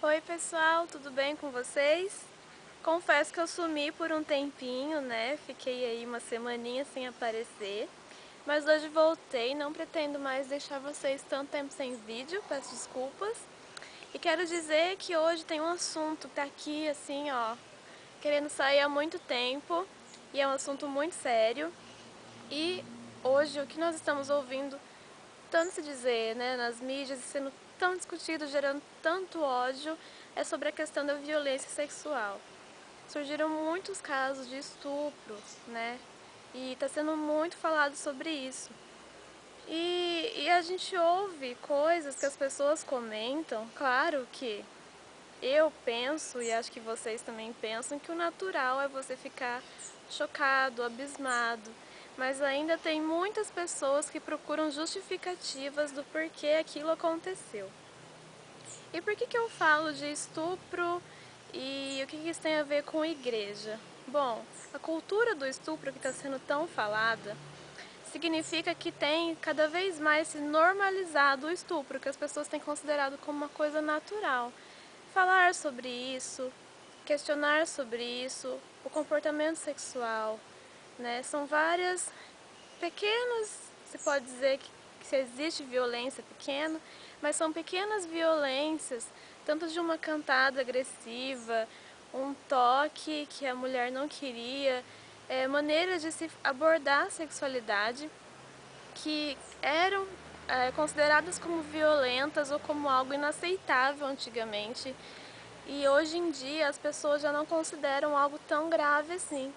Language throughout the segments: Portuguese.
Oi pessoal, tudo bem com vocês? Confesso que eu sumi por um tempinho, né? Fiquei aí uma semaninha sem aparecer. Mas hoje voltei, não pretendo mais deixar vocês tanto tempo sem vídeo, peço desculpas. E quero dizer que hoje tem um assunto que tá aqui assim, ó, querendo sair há muito tempo. E é um assunto muito sério. E hoje o que nós estamos ouvindo tanto se dizer, né, nas mídias e sendo tão discutido, gerando tanto ódio, é sobre a questão da violência sexual. Surgiram muitos casos de estupro, né, e está sendo muito falado sobre isso. E a gente ouve coisas que as pessoas comentam, claro que eu penso, e acho que vocês também pensam, que o natural é você ficar chocado, abismado, mas ainda tem muitas pessoas que procuram justificativas do porquê aquilo aconteceu. E por que eu falo de estupro e o que isso tem a ver com igreja? Bom, a cultura do estupro que está sendo tão falada significa que tem cada vez mais se normalizado o estupro, que as pessoas têm considerado como uma coisa natural. Falar sobre isso, questionar sobre isso, o comportamento sexual, né? São várias pequenas, se pode dizer que se existe violência pequena, mas são pequenas violências, tanto de uma cantada agressiva, um toque que a mulher não queria, maneiras de se abordar a sexualidade que eram consideradas como violentas ou como algo inaceitável antigamente. E hoje em dia as pessoas já não consideram algo tão grave assim.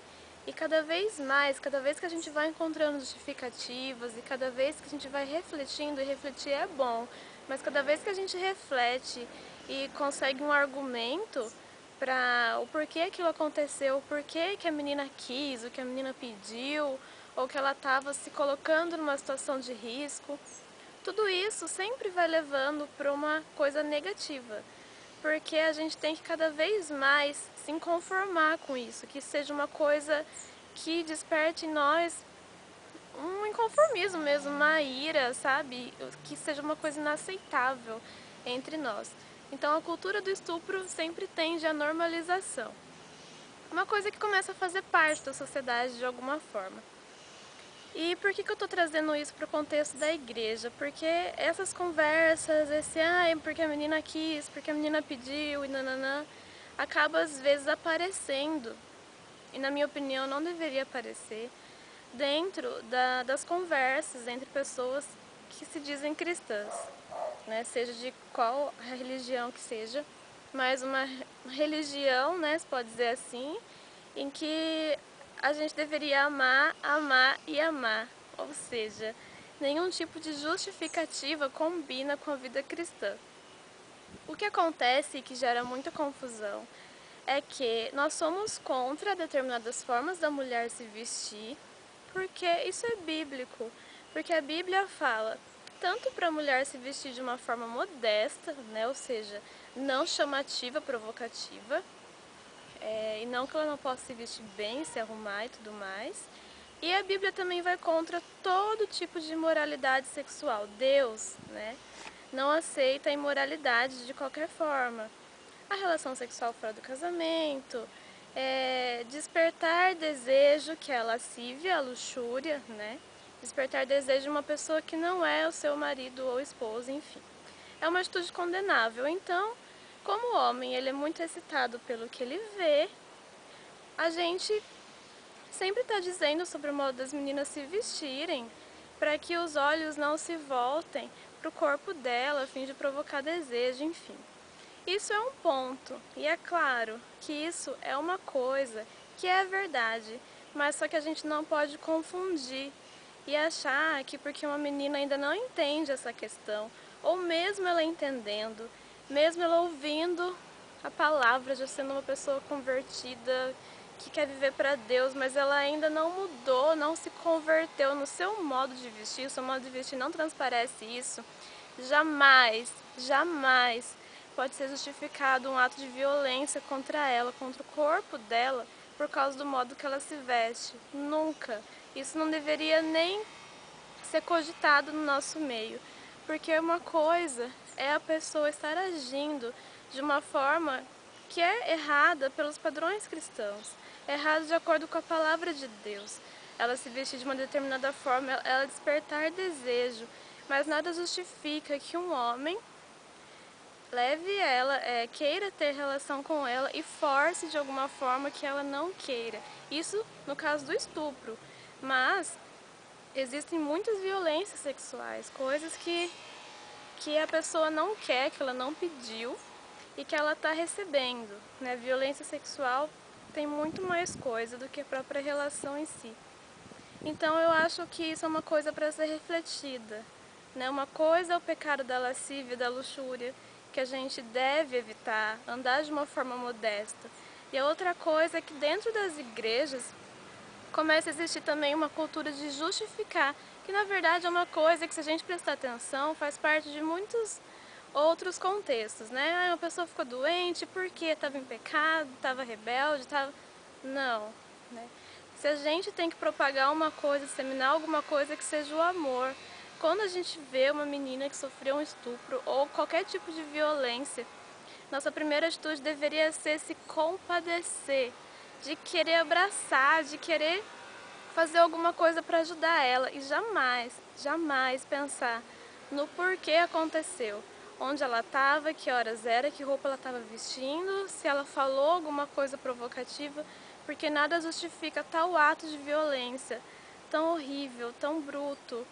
E cada vez mais, cada vez que a gente vai encontrando justificativas e cada vez que a gente vai refletindo, e refletir é bom, mas cada vez que a gente reflete e consegue um argumento para o porquê aquilo aconteceu, o porquê que a menina quis, o que a menina pediu, ou que ela estava se colocando numa situação de risco, tudo isso sempre vai levando para uma coisa negativa, porque a gente tem que cada vez mais se conformar com isso, que seja uma coisa que desperte em nós um inconformismo mesmo, uma ira, sabe? Que seja uma coisa inaceitável entre nós. Então a cultura do estupro sempre tende à normalização. Uma coisa que começa a fazer parte da sociedade de alguma forma. E por que eu estou trazendo isso para o contexto da igreja? Porque essas conversas, porque a menina quis, porque a menina pediu e nananã, acaba às vezes aparecendo, e na minha opinião não deveria aparecer, dentro das conversas entre pessoas que se dizem cristãs, né? Seja de qual religião que seja, mas uma religião, né, se pode dizer assim, em que a gente deveria amar, amar e amar, ou seja, nenhum tipo de justificativa combina com a vida cristã. O que acontece e que gera muita confusão é que nós somos contra determinadas formas da mulher se vestir, porque isso é bíblico, porque a Bíblia fala tanto para a mulher se vestir de uma forma modesta, né, ou seja, não chamativa, provocativa, e não que ela não possa se vestir bem, se arrumar e tudo mais. E a Bíblia também vai contra todo tipo de imoralidade sexual. Deus, né, não aceita a imoralidade de qualquer forma. A relação sexual fora do casamento, despertar desejo, que é a lascívia, a luxúria, né? Despertar desejo de uma pessoa que não é o seu marido ou esposa, enfim. É uma atitude condenável. Então, como o homem ele é muito excitado pelo que ele vê, a gente sempre está dizendo sobre o modo das meninas se vestirem para que os olhos não se voltem para o corpo dela, a fim de provocar desejo, enfim. Isso é um ponto, e é claro que isso é uma coisa que é verdade, mas só que a gente não pode confundir e achar que porque uma menina ainda não entende essa questão, ou mesmo ela entendendo, mesmo ela ouvindo a palavra, já sendo uma pessoa convertida, que quer viver para Deus, mas ela ainda não mudou, não se converteu no seu modo de vestir, o seu modo de vestir não transparece isso, jamais, jamais pode ser justificado um ato de violência contra ela, contra o corpo dela, por causa do modo que ela se veste. Nunca. Isso não deveria nem ser cogitado no nosso meio, porque uma coisa é a pessoa estar agindo de uma forma que é errada pelos padrões cristãos, é errada de acordo com a palavra de Deus. Ela se vestir de uma determinada forma, ela despertar desejo, mas nada justifica que um homem leve ela, queira ter relação com ela e force de alguma forma que ela não queira. Isso no caso do estupro, mas existem muitas violências sexuais, coisas que a pessoa não quer, que ela não pediu e que ela está recebendo, né? Violência sexual tem muito mais coisa do que a própria relação em si. Então eu acho que isso é uma coisa para ser refletida, né? Uma coisa é o pecado da lascívia, da luxúria, que a gente deve evitar, andar de uma forma modesta. E a outra coisa é que dentro das igrejas começa a existir também uma cultura de justificar, que na verdade é uma coisa que, se a gente prestar atenção, faz parte de muitos outros contextos, né? Ah, uma pessoa ficou doente porque estava em pecado, estava rebelde, estava... Não, né? Se a gente tem que propagar uma coisa, disseminar alguma coisa, que seja o amor. Quando a gente vê uma menina que sofreu um estupro ou qualquer tipo de violência, nossa primeira atitude deveria ser se compadecer, de querer abraçar, de querer fazer alguma coisa para ajudar ela e jamais, jamais pensar no porquê aconteceu, onde ela estava, que horas era, que roupa ela estava vestindo, se ela falou alguma coisa provocativa, porque nada justifica tal ato de violência tão horrível, tão bruto,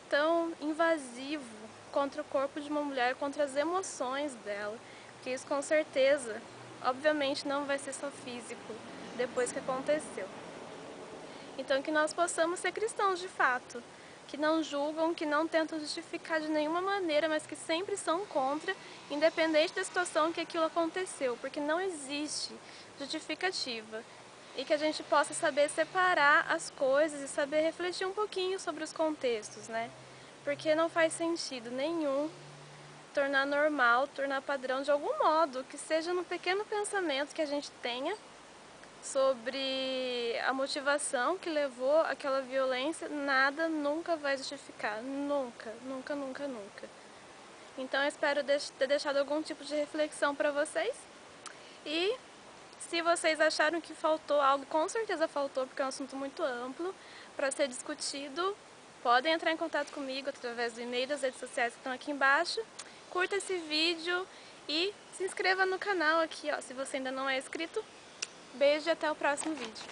tão invasivo contra o corpo de uma mulher, contra as emoções dela, porque isso com certeza, obviamente não vai ser só físico depois que aconteceu. Então que nós possamos ser cristãos de fato, que não julgam, que não tentam justificar de nenhuma maneira, mas que sempre são contra, independente da situação que aquilo aconteceu, porque não existe justificativa. E que a gente possa saber separar as coisas e saber refletir um pouquinho sobre os contextos, né? Porque não faz sentido nenhum tornar normal, tornar padrão de algum modo, que seja no pequeno pensamento que a gente tenha sobre a motivação que levou àquela violência, nada nunca vai justificar, nunca, nunca, nunca, nunca. Então eu espero ter deixado algum tipo de reflexão para vocês, e se vocês acharam que faltou algo, com certeza faltou, porque é um assunto muito amplo para ser discutido, podem entrar em contato comigo através do e-mail, das redes sociais que estão aqui embaixo. Curta esse vídeo e se inscreva no canal aqui, ó, se você ainda não é inscrito. Beijo e até o próximo vídeo.